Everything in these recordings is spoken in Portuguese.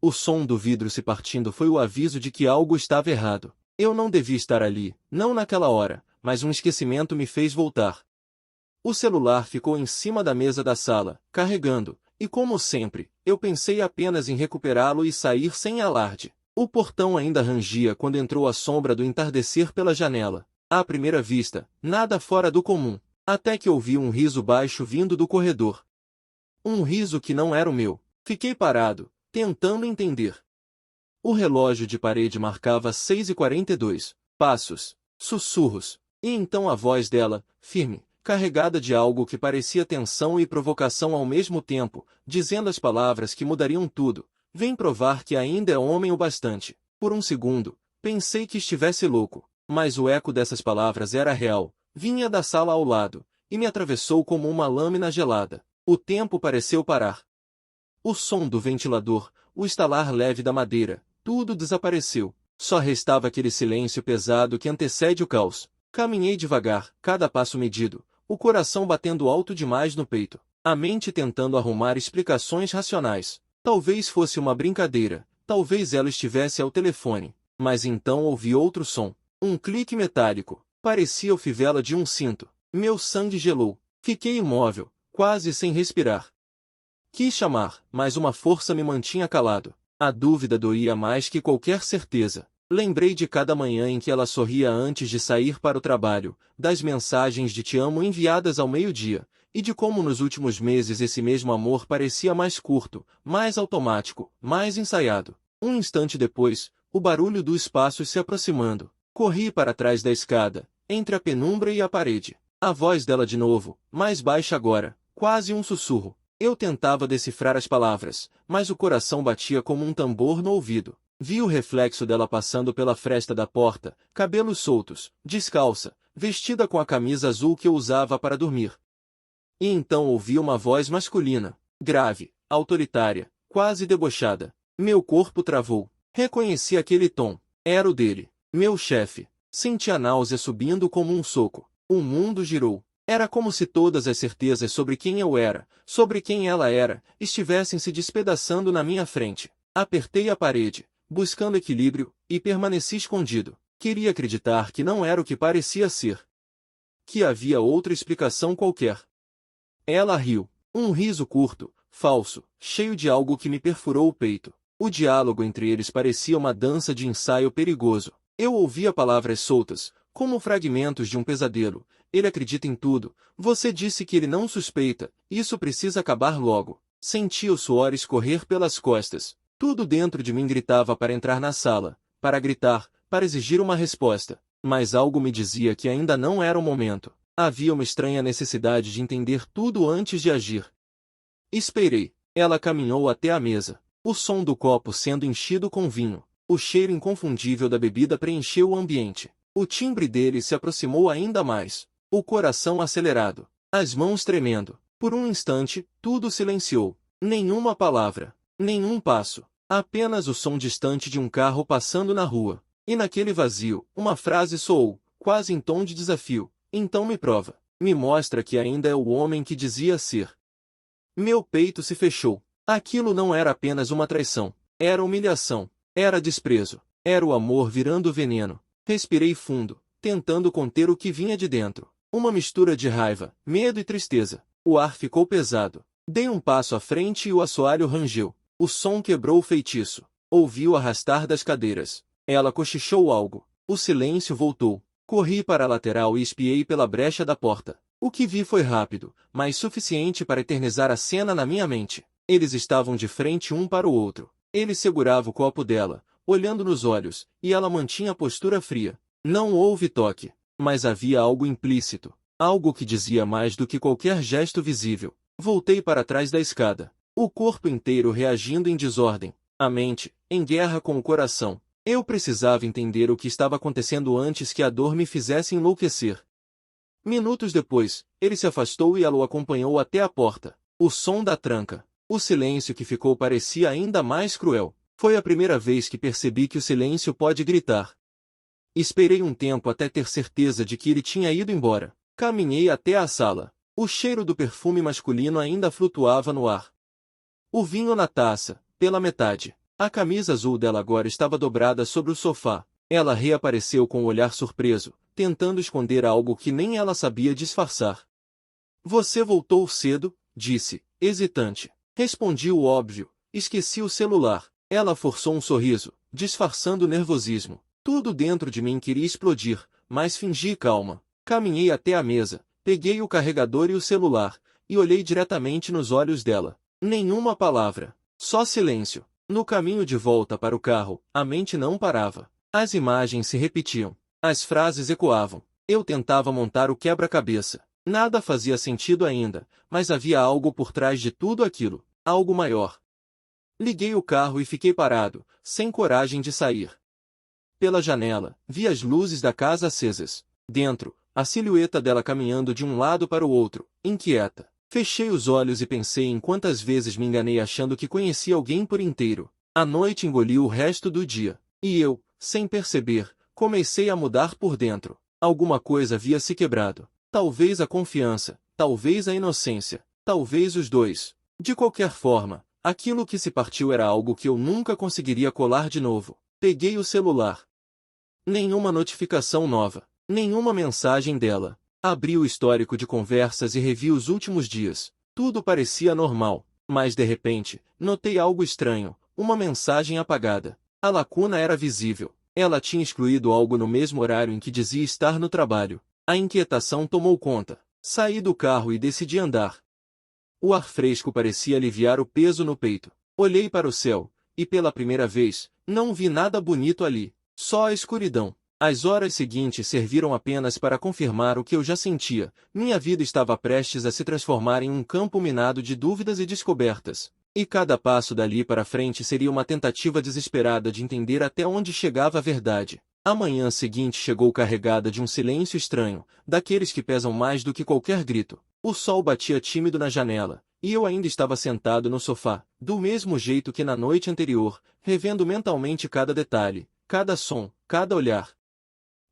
O som do vidro se partindo foi o aviso de que algo estava errado. Eu não devia estar ali, não naquela hora, mas um esquecimento me fez voltar. O celular ficou em cima da mesa da sala, carregando, e como sempre, eu pensei apenas em recuperá-lo e sair sem alarde. O portão ainda rangia quando entrou a sombra do entardecer pela janela. À primeira vista, nada fora do comum, até que ouvi um riso baixo vindo do corredor. Um riso que não era o meu. Fiquei parado, tentando entender. O relógio de parede marcava 6h42, passos, sussurros, e então a voz dela, firme, carregada de algo que parecia tensão e provocação ao mesmo tempo, dizendo as palavras que mudariam tudo. Vem provar que ainda é homem o bastante. Por um segundo, pensei que estivesse louco, mas o eco dessas palavras era real, vinha da sala ao lado, e me atravessou como uma lâmina gelada. O tempo pareceu parar. O som do ventilador, o estalar leve da madeira, tudo desapareceu. Só restava aquele silêncio pesado que antecede o caos. Caminhei devagar, cada passo medido, o coração batendo alto demais no peito, a mente tentando arrumar explicações racionais. Talvez fosse uma brincadeira, talvez ela estivesse ao telefone, mas então ouvi outro som, um clique metálico, parecia o fivela de um cinto. Meu sangue gelou, fiquei imóvel, quase sem respirar. Quis chamar, mas uma força me mantinha calado. A dúvida doía mais que qualquer certeza. Lembrei de cada manhã em que ela sorria antes de sair para o trabalho, das mensagens de te amo enviadas ao meio-dia, e de como nos últimos meses esse mesmo amor parecia mais curto, mais automático, mais ensaiado. Um instante depois, o barulho dos passos se aproximando. Corri para trás da escada, entre a penumbra e a parede. A voz dela de novo, mais baixa agora, quase um sussurro. Eu tentava decifrar as palavras, mas o coração batia como um tambor no ouvido. Vi o reflexo dela passando pela fresta da porta, cabelos soltos, descalça, vestida com a camisa azul que eu usava para dormir. E então ouvi uma voz masculina, grave, autoritária, quase debochada. Meu corpo travou. Reconheci aquele tom. Era o dele, meu chefe. Senti a náusea subindo como um soco. O mundo girou. Era como se todas as certezas sobre quem eu era, sobre quem ela era, estivessem se despedaçando na minha frente. Apertei a parede, buscando equilíbrio, e permaneci escondido. Queria acreditar que não era o que parecia ser. Que havia outra explicação qualquer. Ela riu. Um riso curto, falso, cheio de algo que me perfurou o peito. O diálogo entre eles parecia uma dança de ensaio perigoso. Eu ouvia palavras soltas, como fragmentos de um pesadelo. Ele acredita em tudo. Você disse que ele não suspeita. Isso precisa acabar logo. Senti o suor escorrer pelas costas. Tudo dentro de mim gritava para entrar na sala, para gritar, para exigir uma resposta. Mas algo me dizia que ainda não era o momento. Havia uma estranha necessidade de entender tudo antes de agir. Esperei. Ela caminhou até a mesa. O som do copo sendo enchido com vinho. O cheiro inconfundível da bebida preencheu o ambiente. O timbre dele se aproximou ainda mais. O coração acelerado. As mãos tremendo. Por um instante, tudo silenciou. Nenhuma palavra. Nenhum passo. Apenas o som distante de um carro passando na rua. E naquele vazio, uma frase soou, quase em tom de desafio. Então me prova. Me mostra que ainda é o homem que dizia ser. Meu peito se fechou. Aquilo não era apenas uma traição. Era humilhação. Era desprezo. Era o amor virando veneno. Respirei fundo, tentando conter o que vinha de dentro. Uma mistura de raiva, medo e tristeza. O ar ficou pesado. Dei um passo à frente e o assoalho rangeu. O som quebrou o feitiço. Ouvi o arrastar das cadeiras. Ela cochichou algo. O silêncio voltou. Corri para a lateral e espiei pela brecha da porta. O que vi foi rápido, mas suficiente para eternizar a cena na minha mente. Eles estavam de frente um para o outro. Ele segurava o copo dela, olhando nos olhos, e ela mantinha a postura fria. Não houve toque, mas havia algo implícito. Algo que dizia mais do que qualquer gesto visível. Voltei para trás da escada. O corpo inteiro reagindo em desordem. A mente, em guerra com o coração. Eu precisava entender o que estava acontecendo antes que a dor me fizesse enlouquecer. Minutos depois, ele se afastou e ela o acompanhou até a porta. O som da tranca. O silêncio que ficou parecia ainda mais cruel. Foi a primeira vez que percebi que o silêncio pode gritar. Esperei um tempo até ter certeza de que ele tinha ido embora. Caminhei até a sala. O cheiro do perfume masculino ainda flutuava no ar. O vinho na taça, pela metade. A camisa azul dela agora estava dobrada sobre o sofá. Ela reapareceu com o olhar surpreso, tentando esconder algo que nem ela sabia disfarçar. Você voltou cedo, disse, hesitante. Respondi o óbvio, esqueci o celular. Ela forçou um sorriso, disfarçando nervosismo. Tudo dentro de mim queria explodir, mas fingi calma. Caminhei até a mesa, peguei o carregador e o celular, e olhei diretamente nos olhos dela. Nenhuma palavra, só silêncio. No caminho de volta para o carro, a mente não parava. As imagens se repetiam, as frases ecoavam. Eu tentava montar o quebra-cabeça. Nada fazia sentido ainda, mas havia algo por trás de tudo aquilo, algo maior. Liguei o carro e fiquei parado, sem coragem de sair. Pela janela, vi as luzes da casa acesas. Dentro, a silhueta dela caminhando de um lado para o outro, inquieta. Fechei os olhos e pensei em quantas vezes me enganei achando que conhecia alguém por inteiro. A noite engoliu o resto do dia, e eu, sem perceber, comecei a mudar por dentro. Alguma coisa havia se quebrado. Talvez a confiança, talvez a inocência, talvez os dois. De qualquer forma, aquilo que se partiu era algo que eu nunca conseguiria colar de novo. Peguei o celular. Nenhuma notificação nova, nenhuma mensagem dela. Abri o histórico de conversas e revi os últimos dias. Tudo parecia normal, mas de repente, notei algo estranho, uma mensagem apagada. A lacuna era visível. Ela tinha excluído algo no mesmo horário em que dizia estar no trabalho. A inquietação tomou conta. Saí do carro e decidi andar. O ar fresco parecia aliviar o peso no peito. Olhei para o céu, e pela primeira vez, não vi nada bonito ali. Só a escuridão. As horas seguintes serviram apenas para confirmar o que eu já sentia. Minha vida estava prestes a se transformar em um campo minado de dúvidas e descobertas. E cada passo dali para frente seria uma tentativa desesperada de entender até onde chegava a verdade. A manhã seguinte chegou carregada de um silêncio estranho, daqueles que pesam mais do que qualquer grito. O sol batia tímido na janela, e eu ainda estava sentado no sofá, do mesmo jeito que na noite anterior, revendo mentalmente cada detalhe, cada som, cada olhar.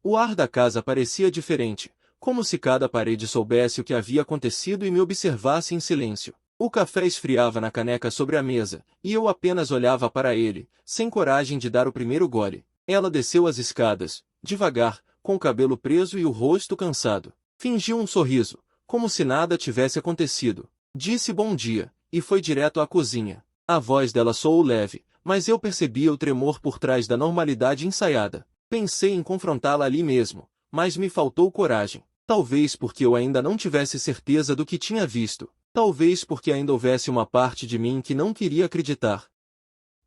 O ar da casa parecia diferente, como se cada parede soubesse o que havia acontecido e me observasse em silêncio. O café esfriava na caneca sobre a mesa, e eu apenas olhava para ele, sem coragem de dar o primeiro gole. Ela desceu as escadas, devagar, com o cabelo preso e o rosto cansado. Fingiu um sorriso, como se nada tivesse acontecido. Disse bom dia, e foi direto à cozinha. A voz dela soou leve, mas eu percebia o tremor por trás da normalidade ensaiada. Pensei em confrontá-la ali mesmo, mas me faltou coragem. Talvez porque eu ainda não tivesse certeza do que tinha visto. Talvez porque ainda houvesse uma parte de mim que não queria acreditar.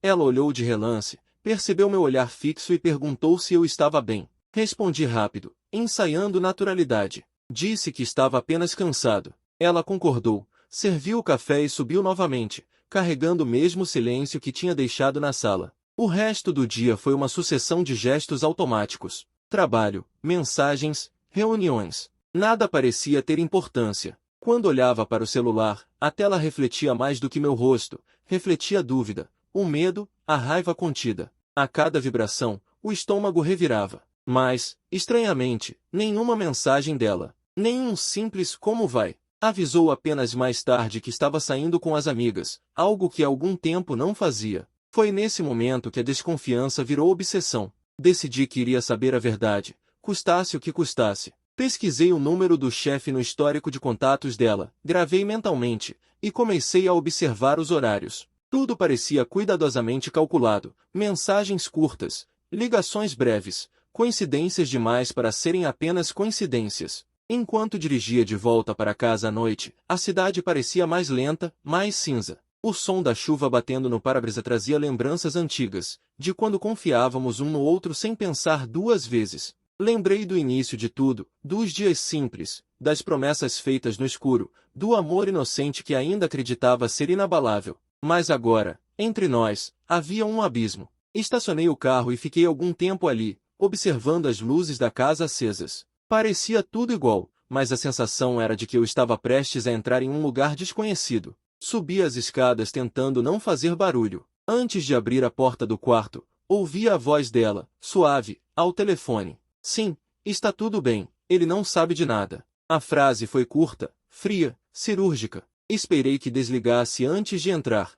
Ela olhou de relance, percebeu meu olhar fixo e perguntou se eu estava bem. Respondi rápido, ensaiando naturalidade. Disse que estava apenas cansado. Ela concordou, serviu o café e subiu novamente, carregando o mesmo silêncio que tinha deixado na sala. O resto do dia foi uma sucessão de gestos automáticos. Trabalho, mensagens, reuniões. Nada parecia ter importância. Quando olhava para o celular, a tela refletia mais do que meu rosto, refletia a dúvida, o medo, a raiva contida. A cada vibração, o estômago revirava. Mas, estranhamente, nenhuma mensagem dela. Nenhum simples "como vai?" Avisou apenas mais tarde que estava saindo com as amigas, algo que há algum tempo não fazia. Foi nesse momento que a desconfiança virou obsessão. Decidi que iria saber a verdade, custasse o que custasse. Pesquisei o número do chefe no histórico de contatos dela, gravei mentalmente, e comecei a observar os horários. Tudo parecia cuidadosamente calculado, mensagens curtas, ligações breves, coincidências demais para serem apenas coincidências. Enquanto dirigia de volta para casa à noite, a cidade parecia mais lenta, mais cinza. O som da chuva batendo no para-brisa trazia lembranças antigas, de quando confiávamos um no outro sem pensar duas vezes. Lembrei do início de tudo, dos dias simples, das promessas feitas no escuro, do amor inocente que ainda acreditava ser inabalável. Mas agora, entre nós, havia um abismo. Estacionei o carro e fiquei algum tempo ali, observando as luzes da casa acesas. Parecia tudo igual, mas a sensação era de que eu estava prestes a entrar em um lugar desconhecido. Subi as escadas tentando não fazer barulho. Antes de abrir a porta do quarto, ouvi a voz dela, suave, ao telefone. Sim, está tudo bem, ele não sabe de nada. A frase foi curta, fria, cirúrgica. Esperei que desligasse antes de entrar.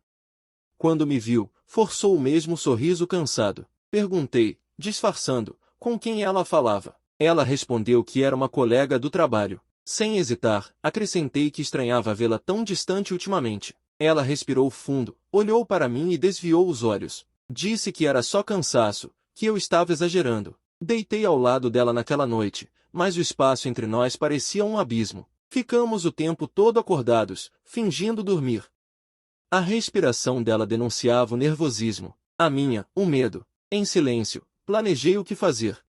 Quando me viu, Forçou o mesmo sorriso cansado. Perguntei, disfarçando, com quem ela falava. Ela respondeu que era uma colega do trabalho. Sem hesitar, acrescentei que estranhava vê-la tão distante ultimamente. Ela respirou fundo, olhou para mim e desviou os olhos. Disse que era só cansaço, que eu estava exagerando. Deitei ao lado dela naquela noite, mas o espaço entre nós parecia um abismo. Ficamos o tempo todo acordados, fingindo dormir. A respiração dela denunciava o nervosismo. A minha, o medo. Em silêncio, planejei o que fazer.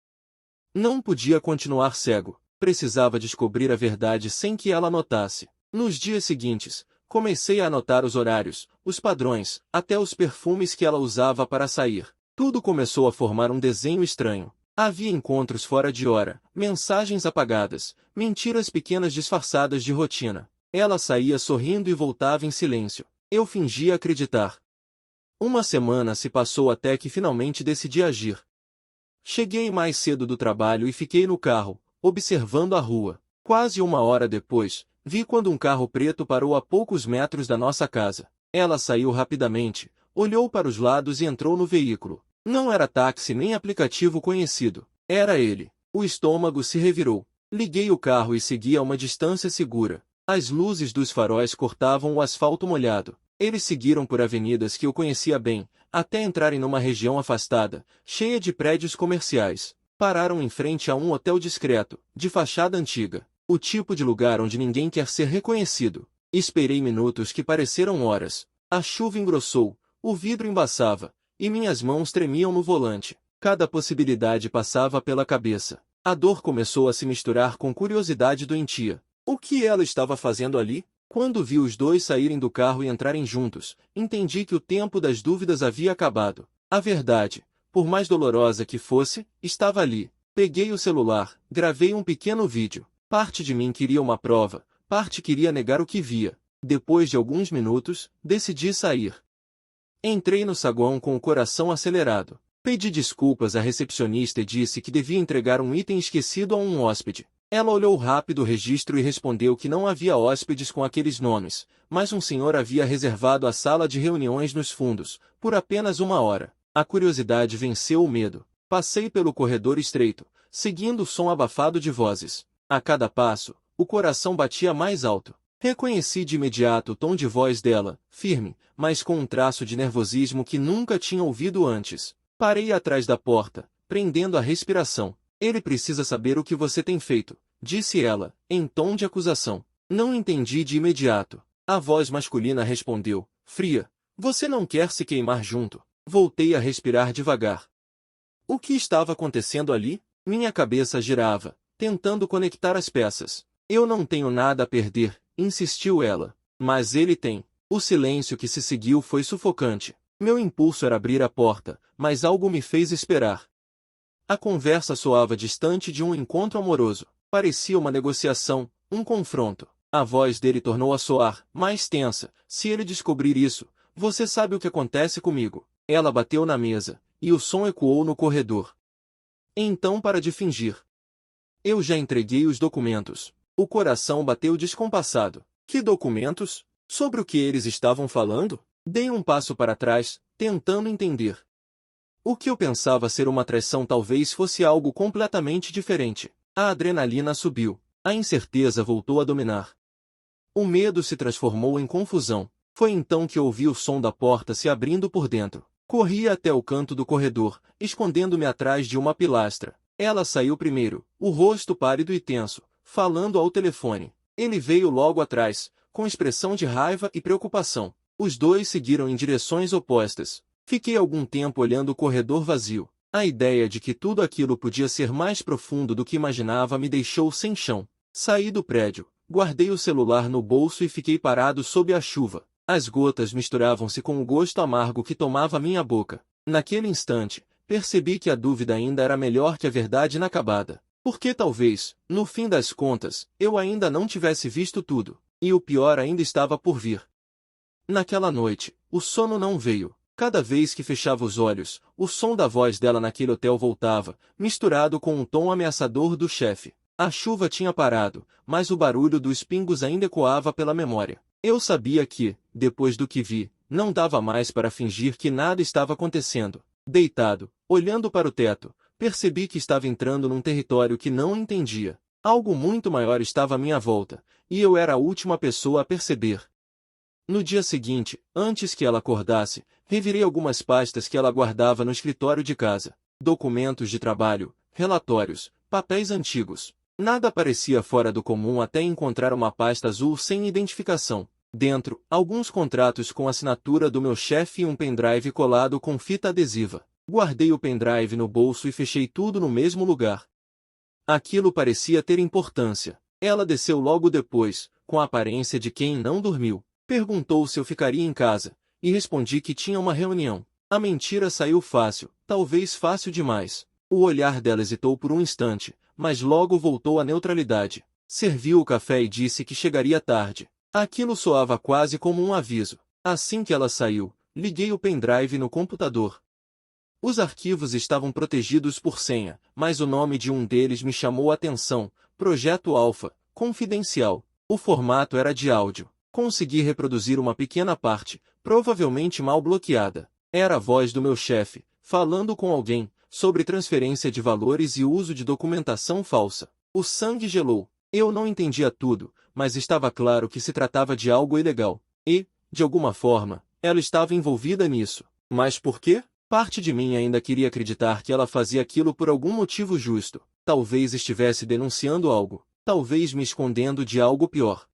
Não podia continuar cego. Precisava descobrir a verdade sem que ela notasse. Nos dias seguintes, comecei a anotar os horários, os padrões, até os perfumes que ela usava para sair. Tudo começou a formar um desenho estranho. Havia encontros fora de hora, mensagens apagadas, mentiras pequenas disfarçadas de rotina. Ela saía sorrindo e voltava em silêncio. Eu fingia acreditar. Uma semana se passou até que finalmente decidi agir. Cheguei mais cedo do trabalho e fiquei no carro, observando a rua. Quase uma hora depois, vi quando um carro preto parou a poucos metros da nossa casa. Ela saiu rapidamente, olhou para os lados e entrou no veículo. Não era táxi nem aplicativo conhecido. Era ele. O estômago se revirou. Liguei o carro e segui a uma distância segura. As luzes dos faróis cortavam o asfalto molhado. Eles seguiram por avenidas que eu conhecia bem, até entrarem numa região afastada, cheia de prédios comerciais. Pararam em frente a um hotel discreto, de fachada antiga. O tipo de lugar onde ninguém quer ser reconhecido. Esperei minutos que pareceram horas. A chuva engrossou, o vidro embaçava, e minhas mãos tremiam no volante. Cada possibilidade passava pela cabeça. A dor começou a se misturar com curiosidade doentia. O que ela estava fazendo ali? Quando vi os dois saírem do carro e entrarem juntos, entendi que o tempo das dúvidas havia acabado. A verdade, por mais dolorosa que fosse, estava ali. Peguei o celular, gravei um pequeno vídeo. Parte de mim queria uma prova, parte queria negar o que via. Depois de alguns minutos, decidi sair. Entrei no saguão com o coração acelerado. Pedi desculpas à recepcionista e disse que devia entregar um item esquecido a um hóspede. Ela olhou rápido o registro e respondeu que não havia hóspedes com aqueles nomes, mas um senhor havia reservado a sala de reuniões nos fundos, por apenas uma hora. A curiosidade venceu o medo. Passei pelo corredor estreito, seguindo o som abafado de vozes. A cada passo, o coração batia mais alto. Reconheci de imediato o tom de voz dela, firme, mas com um traço de nervosismo que nunca tinha ouvido antes. Parei atrás da porta, prendendo a respiração. Ele precisa saber o que você tem feito, disse ela, em tom de acusação. Não entendi de imediato. A voz masculina respondeu, fria. Você não quer se queimar junto. Voltei a respirar devagar. O que estava acontecendo ali? Minha cabeça girava, tentando conectar as peças. Eu não tenho nada a perder, insistiu ela. Mas ele tem. O silêncio que se seguiu foi sufocante. Meu impulso era abrir a porta, mas algo me fez esperar. A conversa soava distante de um encontro amoroso. Parecia uma negociação, um confronto. A voz dele tornou a soar, mais tensa. Se ele descobrir isso, você sabe o que acontece comigo. Ela bateu na mesa, e o som ecoou no corredor. Então para de fingir. Eu já entreguei os documentos. O coração bateu descompassado. Que documentos? Sobre o que eles estavam falando? Dei um passo para trás, tentando entender. O que eu pensava ser uma traição talvez fosse algo completamente diferente. A adrenalina subiu. A incerteza voltou a dominar. O medo se transformou em confusão. Foi então que ouvi o som da porta se abrindo por dentro. Corri até o canto do corredor, escondendo-me atrás de uma pilastra. Ela saiu primeiro, o rosto pálido e tenso, falando ao telefone. Ele veio logo atrás, com expressão de raiva e preocupação. Os dois seguiram em direções opostas. Fiquei algum tempo olhando o corredor vazio. A ideia de que tudo aquilo podia ser mais profundo do que imaginava me deixou sem chão. Saí do prédio, guardei o celular no bolso e fiquei parado sob a chuva. As gotas misturavam-se com o gosto amargo que tomava minha boca. Naquele instante, percebi que a dúvida ainda era melhor que a verdade inacabada. Porque talvez, no fim das contas, eu ainda não tivesse visto tudo. E o pior ainda estava por vir. Naquela noite, o sono não veio. Cada vez que fechava os olhos, o som da voz dela naquele hotel voltava, misturado com um tom ameaçador do chefe. A chuva tinha parado, mas o barulho dos pingos ainda ecoava pela memória. Eu sabia que, depois do que vi, Não dava mais para fingir que nada estava acontecendo. Deitado, olhando para o teto, percebi que estava entrando num território que não entendia. Algo muito maior estava à minha volta, e eu era a última pessoa a perceber. No dia seguinte, antes que ela acordasse, revirei algumas pastas que ela guardava no escritório de casa. Documentos de trabalho, relatórios, papéis antigos. Nada parecia fora do comum até encontrar uma pasta azul sem identificação. Dentro, alguns contratos com assinatura do meu chefe e um pendrive colado com fita adesiva. Guardei o pendrive no bolso e fechei tudo no mesmo lugar. Aquilo parecia ter importância. Ela desceu logo depois, com a aparência de quem não dormiu. Perguntou se eu ficaria em casa, e respondi que tinha uma reunião. A mentira saiu fácil, talvez fácil demais. O olhar dela hesitou por um instante, mas logo voltou à neutralidade. Serviu o café e disse que chegaria tarde. Aquilo soava quase como um aviso. Assim que ela saiu, liguei o pendrive no computador. Os arquivos estavam protegidos por senha, mas o nome de um deles me chamou a atenção: Projeto Alpha, confidencial. O formato era de áudio. Consegui reproduzir uma pequena parte, provavelmente mal bloqueada. Era a voz do meu chefe, falando com alguém, sobre transferência de valores e uso de documentação falsa. O sangue gelou. Eu não entendia tudo, mas estava claro que se tratava de algo ilegal. E, de alguma forma, ela estava envolvida nisso. Mas por quê? Parte de mim ainda queria acreditar que ela fazia aquilo por algum motivo justo. Talvez estivesse denunciando algo. Talvez me escondendo de algo pior.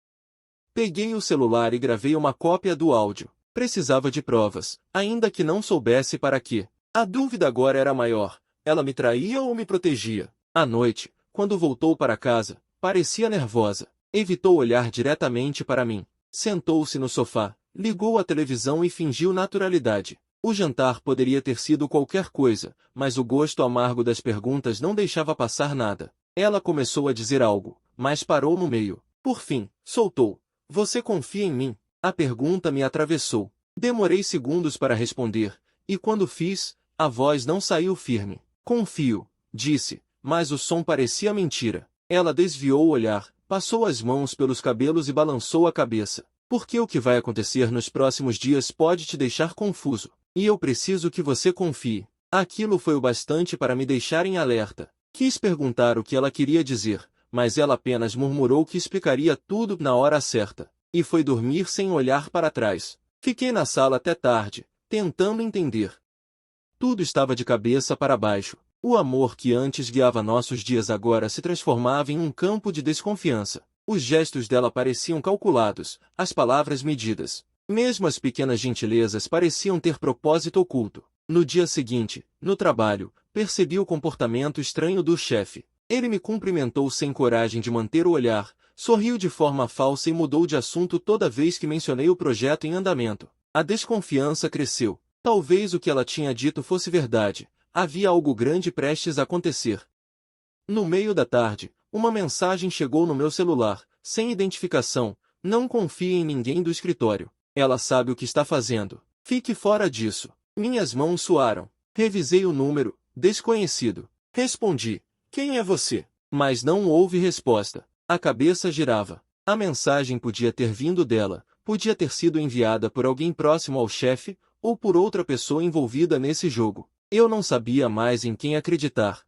Peguei o celular e gravei uma cópia do áudio. Precisava de provas, ainda que não soubesse para quê. A dúvida agora era maior. Ela me traía ou me protegia? À noite, quando voltou para casa, parecia nervosa. Evitou olhar diretamente para mim. Sentou-se no sofá, ligou a televisão e fingiu naturalidade. O jantar poderia ter sido qualquer coisa, mas o gosto amargo das perguntas não deixava passar nada. Ela começou a dizer algo, mas parou no meio. Por fim, soltou: "Você confia em mim?" A pergunta me atravessou. Demorei segundos para responder, e quando fiz, a voz não saiu firme. "Confio", disse, mas o som parecia mentira. Ela desviou o olhar, passou as mãos pelos cabelos e balançou a cabeça. "Porque o que vai acontecer nos próximos dias pode te deixar confuso. E eu preciso que você confie." Aquilo foi o bastante para me deixar em alerta. Quis perguntar o que ela queria dizer, mas ela apenas murmurou que explicaria tudo na hora certa. E foi dormir sem olhar para trás. Fiquei na sala até tarde, tentando entender. Tudo estava de cabeça para baixo. O amor que antes guiava nossos dias agora se transformava em um campo de desconfiança. Os gestos dela pareciam calculados, as palavras medidas. Mesmo as pequenas gentilezas pareciam ter propósito oculto. No dia seguinte, no trabalho, percebi o comportamento estranho do chefe. Ele me cumprimentou sem coragem de manter o olhar, sorriu de forma falsa e mudou de assunto toda vez que mencionei o projeto em andamento. A desconfiança cresceu. Talvez o que ela tinha dito fosse verdade. Havia algo grande prestes a acontecer. No meio da tarde, uma mensagem chegou no meu celular, sem identificação: "Não confie em ninguém do escritório. Ela sabe o que está fazendo. Fique fora disso." Minhas mãos suaram. Revisei o número: desconhecido. Respondi: "Quem é você?" Mas não houve resposta. A cabeça girava. A mensagem podia ter vindo dela, podia ter sido enviada por alguém próximo ao chefe, ou por outra pessoa envolvida nesse jogo. Eu não sabia mais em quem acreditar.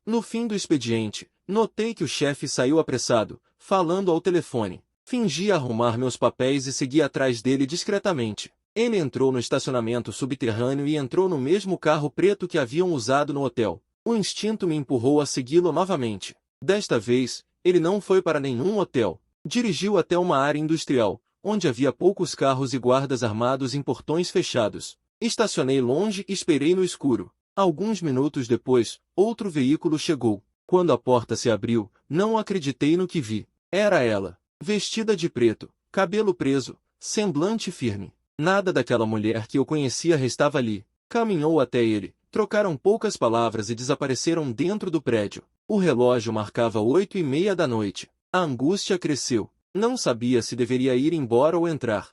No fim do expediente, notei que o chefe saiu apressado, falando ao telefone. Fingi arrumar meus papéis e segui atrás dele discretamente. Ele entrou no estacionamento subterrâneo e entrou no mesmo carro preto que haviam usado no hotel. O instinto me empurrou a segui-lo novamente. Desta vez, ele não foi para nenhum hotel. Dirigiu até uma área industrial, onde havia poucos carros e guardas armados em portões fechados. Estacionei longe e esperei no escuro. Alguns minutos depois, outro veículo chegou. Quando a porta se abriu, não acreditei no que vi. Era ela, vestida de preto, cabelo preso, semblante firme. Nada daquela mulher que eu conhecia restava ali. Caminhou até ele, trocaram poucas palavras e desapareceram dentro do prédio. O relógio marcava 8:30 da noite. A angústia cresceu. Não sabia se deveria ir embora ou entrar.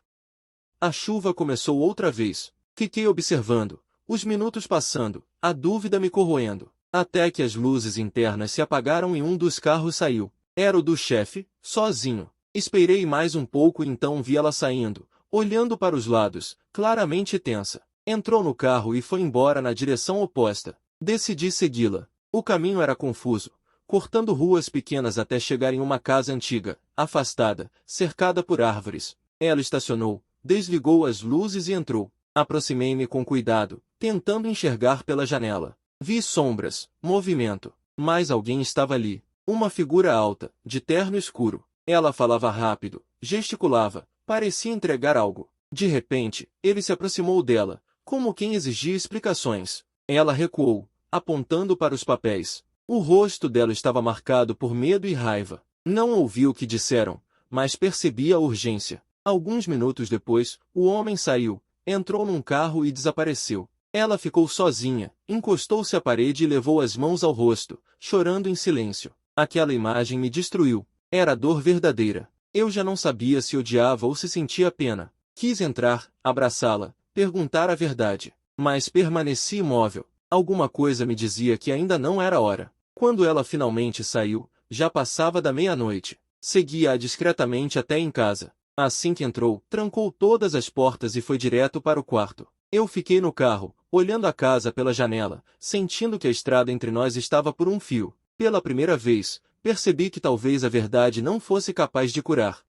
A chuva começou outra vez. Fiquei observando, os minutos passando, a dúvida me corroendo, até que as luzes internas se apagaram e um dos carros saiu. Era o do chefe, sozinho. Esperei mais um pouco e então vi ela saindo, olhando para os lados, claramente tensa. Entrou no carro e foi embora na direção oposta. Decidi segui-la. O caminho era confuso, cortando ruas pequenas até chegar em uma casa antiga, afastada, cercada por árvores. Ela estacionou, desligou as luzes e entrou. Aproximei-me com cuidado, tentando enxergar pela janela. Vi sombras, movimento, mas alguém estava ali. Uma figura alta, de terno escuro. Ela falava rápido, gesticulava, parecia entregar algo. De repente, ele se aproximou dela, como quem exigia explicações. Ela recuou, apontando para os papéis. O rosto dela estava marcado por medo e raiva. Não ouvi o que disseram, mas percebi a urgência. Alguns minutos depois, o homem saiu, entrou num carro e desapareceu. Ela ficou sozinha, encostou-se à parede e levou as mãos ao rosto, chorando em silêncio. Aquela imagem me destruiu. Era dor verdadeira. Eu já não sabia se odiava ou se sentia pena. Quis entrar, abraçá-la, perguntar a verdade. Mas permaneci imóvel. Alguma coisa me dizia que ainda não era hora. Quando ela finalmente saiu, já passava da meia-noite. Segui-a discretamente até em casa. Assim que entrou, trancou todas as portas e foi direto para o quarto. Eu fiquei no carro, olhando a casa pela janela, sentindo que a estrada entre nós estava por um fio. Pela primeira vez, percebi que talvez a verdade não fosse capaz de curar.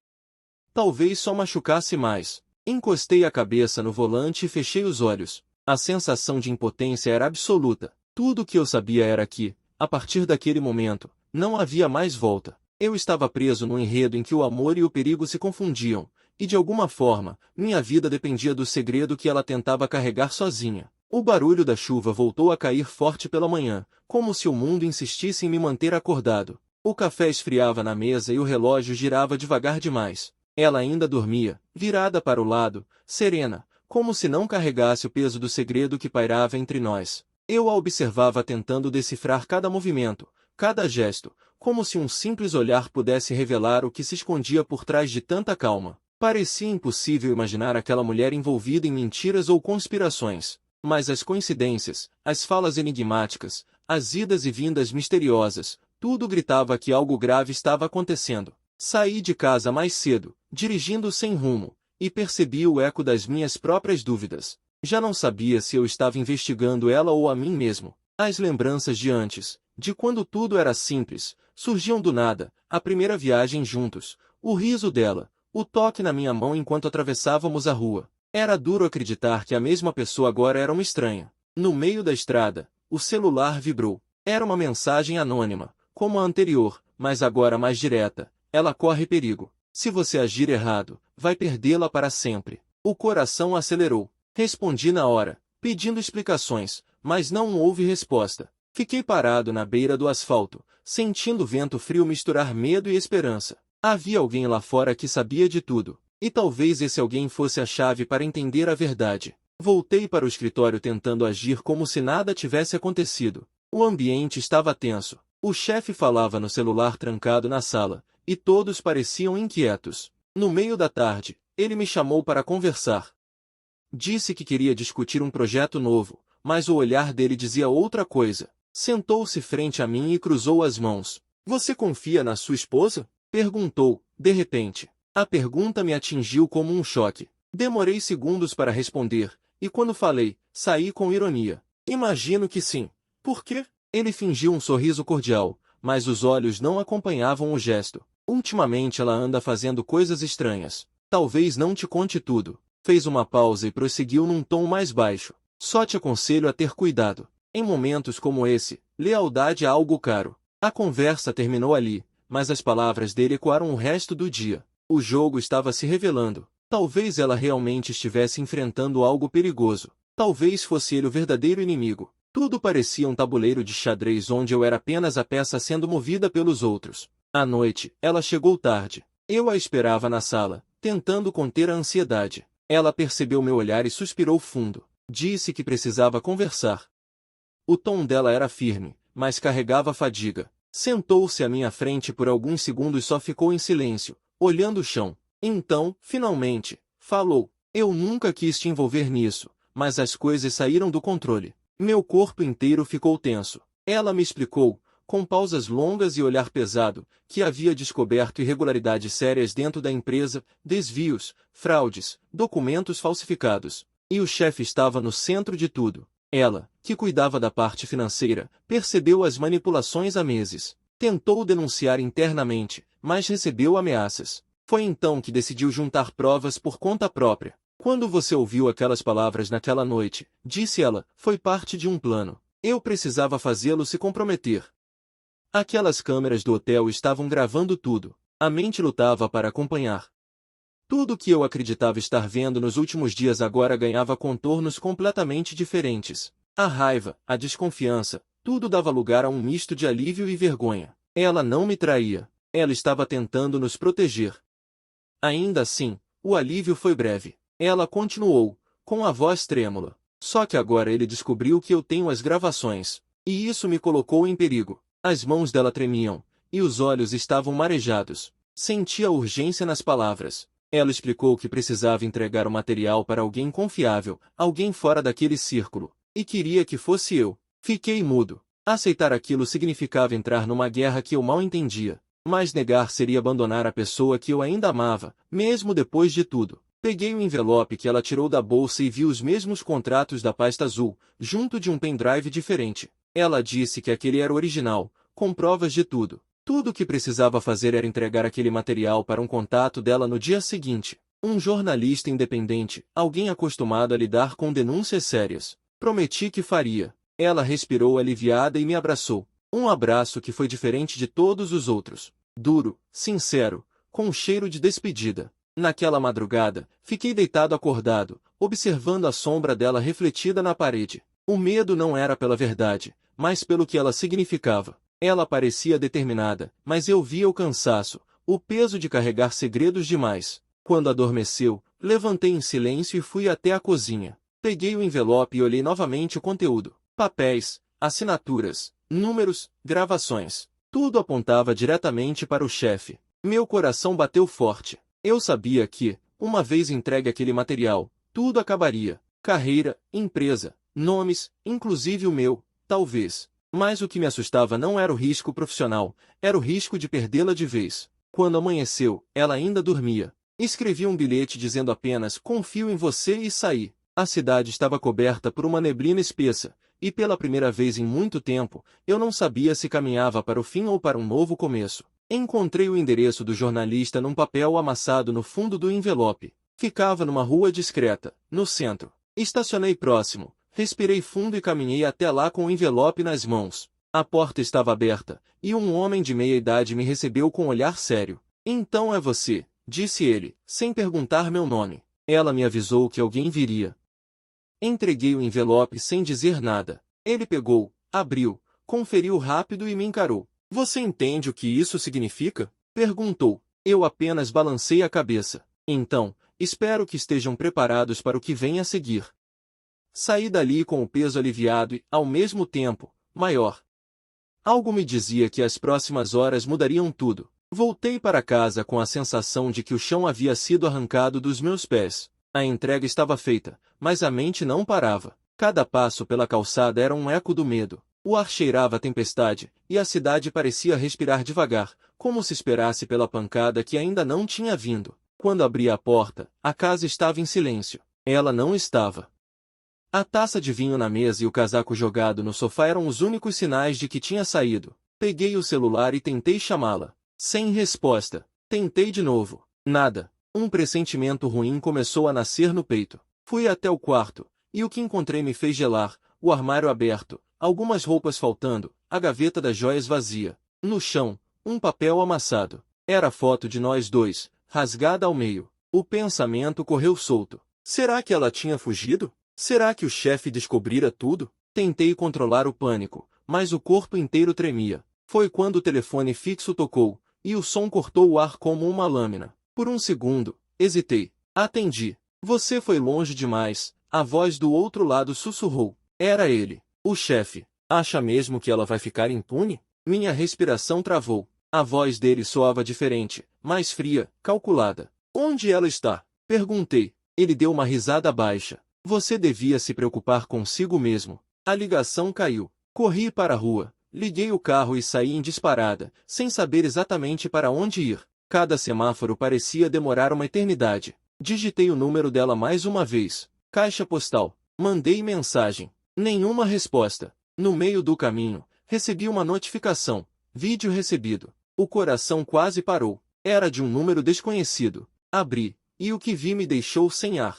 Talvez só machucasse mais. Encostei a cabeça no volante e fechei os olhos. A sensação de impotência era absoluta. Tudo o que eu sabia era que, a partir daquele momento, não havia mais volta. Eu estava preso num enredo em que o amor e o perigo se confundiam, e de alguma forma, minha vida dependia do segredo que ela tentava carregar sozinha. O barulho da chuva voltou a cair forte pela manhã, como se o mundo insistisse em me manter acordado. O café esfriava na mesa e o relógio girava devagar demais. Ela ainda dormia, virada para o lado, serena, como se não carregasse o peso do segredo que pairava entre nós. Eu a observava tentando decifrar cada movimento, cada gesto, como se um simples olhar pudesse revelar o que se escondia por trás de tanta calma. Parecia impossível imaginar aquela mulher envolvida em mentiras ou conspirações. Mas as coincidências, as falas enigmáticas, as idas e vindas misteriosas, tudo gritava que algo grave estava acontecendo. Saí de casa mais cedo, dirigindo sem rumo, e percebi o eco das minhas próprias dúvidas. Já não sabia se eu estava investigando ela ou a mim mesmo. As lembranças de antes, de quando tudo era simples, surgiam do nada, a primeira viagem juntos, o riso dela, o toque na minha mão enquanto atravessávamos a rua. Era duro acreditar que a mesma pessoa agora era uma estranha. No meio da estrada, o celular vibrou. Era uma mensagem anônima, como a anterior, mas agora mais direta. Ela corre perigo. Se você agir errado, vai perdê-la para sempre. O coração acelerou. Respondi na hora, pedindo explicações, mas não houve resposta. Fiquei parado na beira do asfalto, sentindo o vento frio misturar medo e esperança. Havia alguém lá fora que sabia de tudo. E talvez esse alguém fosse a chave para entender a verdade. Voltei para o escritório tentando agir como se nada tivesse acontecido. O ambiente estava tenso. O chefe falava no celular trancado na sala, e todos pareciam inquietos. No meio da tarde, ele me chamou para conversar. Disse que queria discutir um projeto novo, mas o olhar dele dizia outra coisa. Sentou-se frente a mim e cruzou as mãos. Você confia na sua esposa? Perguntou, de repente. A pergunta me atingiu como um choque. Demorei segundos para responder, e quando falei, saí com ironia. Imagino que sim. Por quê? Ele fingiu um sorriso cordial, mas os olhos não acompanhavam o gesto. Ultimamente ela anda fazendo coisas estranhas. Talvez não te conte tudo. Fez uma pausa e prosseguiu num tom mais baixo. Só te aconselho a ter cuidado. Em momentos como esse, lealdade é algo caro. A conversa terminou ali, mas as palavras dele ecoaram o resto do dia. O jogo estava se revelando. Talvez ela realmente estivesse enfrentando algo perigoso. Talvez fosse ele o verdadeiro inimigo. Tudo parecia um tabuleiro de xadrez onde eu era apenas a peça sendo movida pelos outros. À noite, ela chegou tarde. Eu a esperava na sala, tentando conter a ansiedade. Ela percebeu meu olhar e suspirou fundo. Disse que precisava conversar. O tom dela era firme, mas carregava fadiga. Sentou-se à minha frente por alguns segundos e só ficou em silêncio, olhando o chão. Então, finalmente, falou. Eu nunca quis te envolver nisso, mas as coisas saíram do controle. Meu corpo inteiro ficou tenso. Ela me explicou, com pausas longas e olhar pesado, que havia descoberto irregularidades sérias dentro da empresa, desvios, fraudes, documentos falsificados. E o chefe estava no centro de tudo. Ela, que cuidava da parte financeira, percebeu as manipulações há meses. Tentou denunciar internamente, mas recebeu ameaças. Foi então que decidiu juntar provas por conta própria. Quando você ouviu aquelas palavras naquela noite, disse ela, foi parte de um plano. Eu precisava fazê-lo se comprometer. Aquelas câmeras do hotel estavam gravando tudo. A mente lutava para acompanhar. Tudo que eu acreditava estar vendo nos últimos dias agora ganhava contornos completamente diferentes. A raiva, a desconfiança, tudo dava lugar a um misto de alívio e vergonha. Ela não me traía. Ela estava tentando nos proteger. Ainda assim, o alívio foi breve. Ela continuou, com a voz trêmula. Só que agora ele descobriu que eu tenho as gravações. E isso me colocou em perigo. As mãos dela tremiam, e os olhos estavam marejados. Sentia urgência nas palavras. Ela explicou que precisava entregar o material para alguém confiável, alguém fora daquele círculo, e queria que fosse eu. Fiquei mudo. Aceitar aquilo significava entrar numa guerra que eu mal entendia, mas negar seria abandonar a pessoa que eu ainda amava, mesmo depois de tudo. Peguei o envelope que ela tirou da bolsa e vi os mesmos contratos da pasta azul, junto de um pendrive diferente. Ela disse que aquele era o original, com provas de tudo. Tudo o que precisava fazer era entregar aquele material para um contato dela no dia seguinte. Um jornalista independente, alguém acostumado a lidar com denúncias sérias. Prometi que faria. Ela respirou aliviada e me abraçou. Um abraço que foi diferente de todos os outros. Duro, sincero, com um cheiro de despedida. Naquela madrugada, fiquei deitado acordado, observando a sombra dela refletida na parede. O medo não era pela verdade, mas pelo que ela significava. Ela parecia determinada, mas eu via o cansaço, o peso de carregar segredos demais. Quando adormeceu, levantei em silêncio e fui até a cozinha. Peguei o envelope e olhei novamente o conteúdo. Papéis, assinaturas, números, gravações. Tudo apontava diretamente para o chefe. Meu coração bateu forte. Eu sabia que, uma vez entregue aquele material, tudo acabaria. Carreira, empresa, nomes, inclusive o meu, talvez. Mas o que me assustava não era o risco profissional, era o risco de perdê-la de vez. Quando amanheceu, ela ainda dormia. Escrevi um bilhete dizendo apenas confio em você e saí. A cidade estava coberta por uma neblina espessa, e pela primeira vez em muito tempo, eu não sabia se caminhava para o fim ou para um novo começo. Encontrei o endereço do jornalista num papel amassado no fundo do envelope. Ficava numa rua discreta, no centro. Estacionei próximo, respirei fundo e caminhei até lá com o envelope nas mãos. A porta estava aberta, e um homem de meia idade me recebeu com um olhar sério. Então é você, disse ele, sem perguntar meu nome. Ela me avisou que alguém viria. Entreguei o envelope sem dizer nada. Ele pegou, abriu, conferiu rápido e me encarou. Você entende o que isso significa? Perguntou. Eu apenas balancei a cabeça. Então, espero que estejam preparados para o que vem a seguir. Saí dali com o peso aliviado e, ao mesmo tempo, maior. Algo me dizia que as próximas horas mudariam tudo. Voltei para casa com a sensação de que o chão havia sido arrancado dos meus pés. A entrega estava feita, mas a mente não parava. Cada passo pela calçada era um eco do medo. O ar cheirava a tempestade, e a cidade parecia respirar devagar, como se esperasse pela pancada que ainda não tinha vindo. Quando abri a porta, a casa estava em silêncio. Ela não estava. A taça de vinho na mesa e o casaco jogado no sofá eram os únicos sinais de que tinha saído. Peguei o celular e tentei chamá-la. Sem resposta. Tentei de novo. Nada. Um pressentimento ruim começou a nascer no peito. Fui até o quarto, e o que encontrei me fez gelar. O armário aberto, algumas roupas faltando, a gaveta das joias vazia. No chão, um papel amassado. Era a foto de nós dois, rasgada ao meio. O pensamento correu solto. Será que ela tinha fugido? Será que o chefe descobrira tudo? Tentei controlar o pânico, mas o corpo inteiro tremia. Foi quando o telefone fixo tocou, e o som cortou o ar como uma lâmina. Por um segundo, hesitei. Atendi. Você foi longe demais, a voz do outro lado sussurrou. Era ele, o chefe. Acha mesmo que ela vai ficar impune? Minha respiração travou. A voz dele soava diferente, mais fria, calculada. Onde ela está? Perguntei. Ele deu uma risada baixa. Você devia se preocupar consigo mesmo. A ligação caiu. Corri para a rua. Liguei o carro e saí em disparada, sem saber exatamente para onde ir. Cada semáforo parecia demorar uma eternidade. Digitei o número dela mais uma vez. Caixa postal. Mandei mensagem. Nenhuma resposta. No meio do caminho, recebi uma notificação. Vídeo recebido. O coração quase parou. Era de um número desconhecido. Abri, e o que vi me deixou sem ar.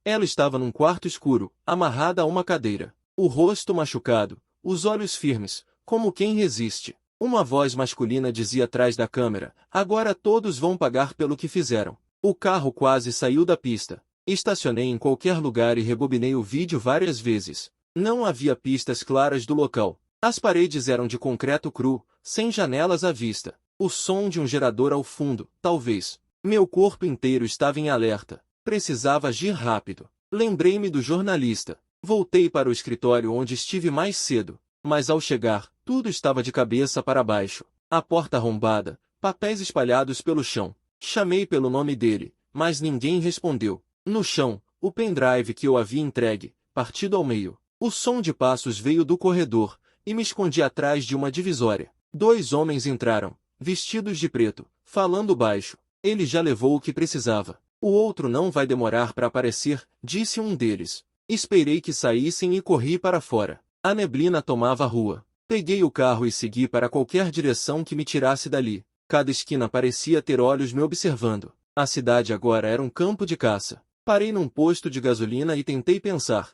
Ela estava num quarto escuro, amarrada a uma cadeira. O rosto machucado, os olhos firmes, como quem resiste. Uma voz masculina dizia atrás da câmera: agora todos vão pagar pelo que fizeram. O carro quase saiu da pista. Estacionei em qualquer lugar e rebobinei o vídeo várias vezes. Não havia pistas claras do local. As paredes eram de concreto cru, sem janelas à vista. O som de um gerador ao fundo, talvez. Meu corpo inteiro estava em alerta. Precisava agir rápido. Lembrei-me do jornalista. Voltei para o escritório onde estive mais cedo. Mas ao chegar, tudo estava de cabeça para baixo. A porta arrombada, papéis espalhados pelo chão. Chamei pelo nome dele, mas ninguém respondeu. No chão, o pendrive que eu havia entregue, partido ao meio. O som de passos veio do corredor, e me escondi atrás de uma divisória. 2 homens entraram, vestidos de preto, falando baixo. Ele já levou o que precisava. O outro não vai demorar para aparecer, disse um deles. Esperei que saíssem e corri para fora. A neblina tomava a rua. Peguei o carro e segui para qualquer direção que me tirasse dali. Cada esquina parecia ter olhos me observando. A cidade agora era um campo de caça. Parei num posto de gasolina e tentei pensar.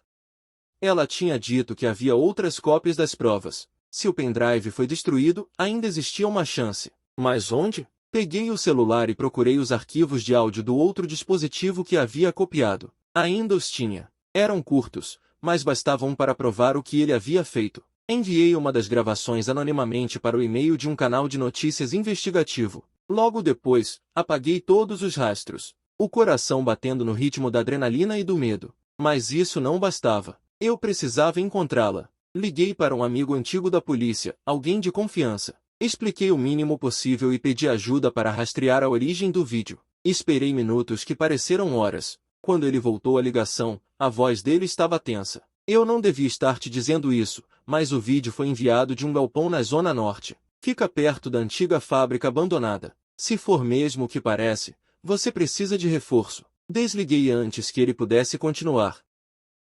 Ela tinha dito que havia outras cópias das provas. Se o pendrive foi destruído, ainda existia uma chance. Mas onde? Peguei o celular e procurei os arquivos de áudio do outro dispositivo que havia copiado. Ainda os tinha. Eram curtos, mas bastavam para provar o que ele havia feito. Enviei uma das gravações anonimamente para o e-mail de um canal de notícias investigativo. Logo depois, apaguei todos os rastros. O coração batendo no ritmo da adrenalina e do medo. Mas isso não bastava. Eu precisava encontrá-la. Liguei para um amigo antigo da polícia, alguém de confiança. Expliquei o mínimo possível e pedi ajuda para rastrear a origem do vídeo. Esperei minutos que pareceram horas. Quando ele voltou à ligação, a voz dele estava tensa. Eu não devia estar te dizendo isso, mas o vídeo foi enviado de um galpão na Zona Norte. Fica perto da antiga fábrica abandonada. Se for mesmo o que parece, você precisa de reforço. Desliguei antes que ele pudesse continuar.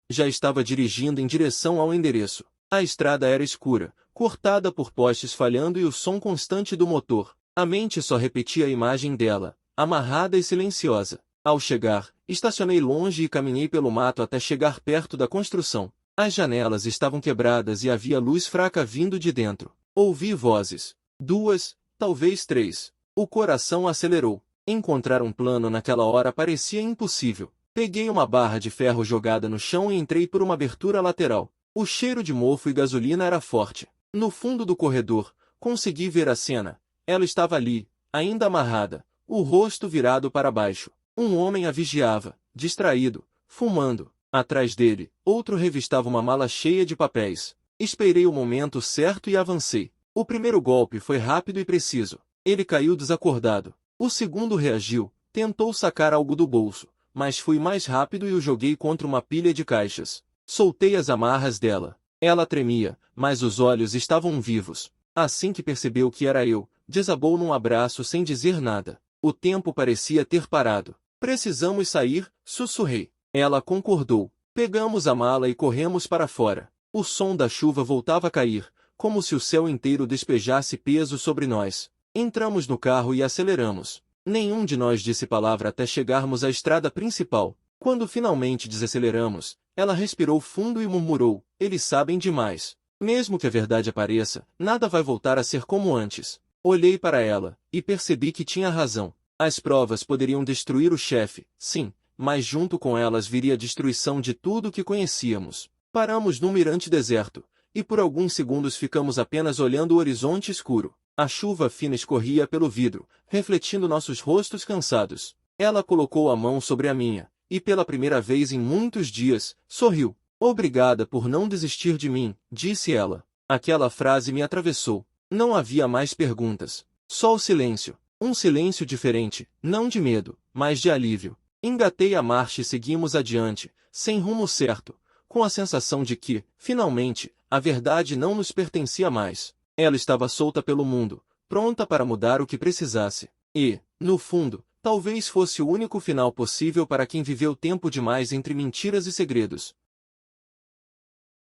Já estava dirigindo em direção ao endereço. A estrada era escura, cortada por postes falhando e o som constante do motor. A mente só repetia a imagem dela, amarrada e silenciosa. Ao chegar, estacionei longe e caminhei pelo mato até chegar perto da construção. As janelas estavam quebradas e havia luz fraca vindo de dentro. Ouvi vozes. 2, talvez 3. O coração acelerou. Encontrar um plano naquela hora parecia impossível. Peguei uma barra de ferro jogada no chão e entrei por uma abertura lateral. O cheiro de mofo e gasolina era forte. No fundo do corredor, consegui ver a cena. Ela estava ali, ainda amarrada, o rosto virado para baixo. Um homem a vigiava, distraído, fumando. Atrás dele, outro revistava uma mala cheia de papéis. Esperei o momento certo e avancei. O primeiro golpe foi rápido e preciso. Ele caiu desacordado. O segundo reagiu, tentou sacar algo do bolso, mas fui mais rápido e o joguei contra uma pilha de caixas. Soltei as amarras dela. Ela tremia, mas os olhos estavam vivos. Assim que percebeu que era eu, desabou num abraço sem dizer nada. O tempo parecia ter parado. Precisamos sair, sussurrei. Ela concordou. Pegamos a mala e corremos para fora. O som da chuva voltava a cair, como se o céu inteiro despejasse peso sobre nós. Entramos no carro e aceleramos. Nenhum de nós disse palavra até chegarmos à estrada principal. Quando finalmente desaceleramos, ela respirou fundo e murmurou: eles sabem demais. Mesmo que a verdade apareça, nada vai voltar a ser como antes. Olhei para ela, e percebi que tinha razão. As provas poderiam destruir o chefe, sim, mas junto com elas viria a destruição de tudo o que conhecíamos. Paramos num mirante deserto, e por alguns segundos ficamos apenas olhando o horizonte escuro. A chuva fina escorria pelo vidro, refletindo nossos rostos cansados. Ela colocou a mão sobre a minha, e pela primeira vez em muitos dias, sorriu. Obrigada por não desistir de mim, disse ela. Aquela frase me atravessou. Não havia mais perguntas. Só o silêncio. Um silêncio diferente, não de medo, mas de alívio. Engatei a marcha e seguimos adiante, sem rumo certo, com a sensação de que, finalmente, A verdade não nos pertencia mais. Ela estava solta pelo mundo, pronta para mudar o que precisasse. E, no fundo, talvez fosse o único final possível para quem viveu tempo demais entre mentiras e segredos.